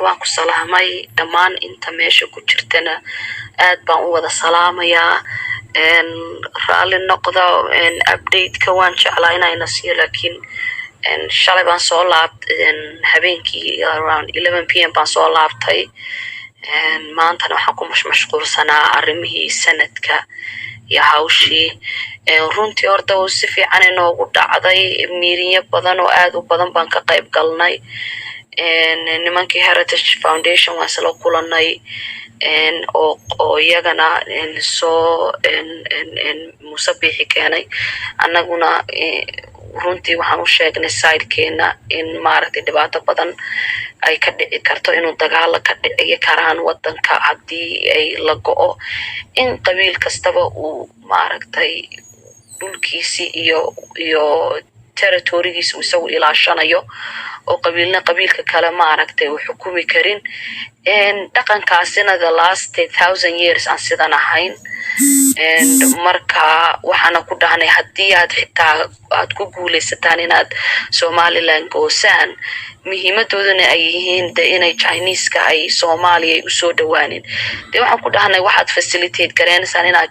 waan ku salaamay dhammaan inta meesha ku jirtana aad baan u wada salaamayaa raalli noqdo update-ka waan jeclaa inayna siiyo laakiin shalay baan soo laabtay habeenkii around 11 p.m. baan soo laabtay maantana waxaan ku mashquulsanaa arrimihii sanadka iyo hawshii runtii horta uu si fiican inoogu dhacday miiriyo badan oo aad u badan baan ka qayb galnay nimankii Heritage Foundation waan soo kulanay oo iyagana soo musabixi keenay annaguna runtii waxaan u sheegnay sidekeena in maaragtay dhibaato badan ay ka dhici karto inuu dagaal ka dhici karaan wadanka hadii ay la go'o in qabiil kastaba uu maaragtay dhulkiisi iyo territory-giisa uu ilaashanayo oo qabiilka kale maaragtay uu xukumi karin dhaqankaasina the last 1000 years aan sidan ahayn marka waxaana ku dhahnay hadii aad xitaa aad ku guuleysataan inaad Somaliland goosaan muhiimadooduna ay yihiin inay Chinese-ka ay Soomaaliya u soo dhawaanin waxaan ku dhahnay waxaad facilitate gareynaysan inaad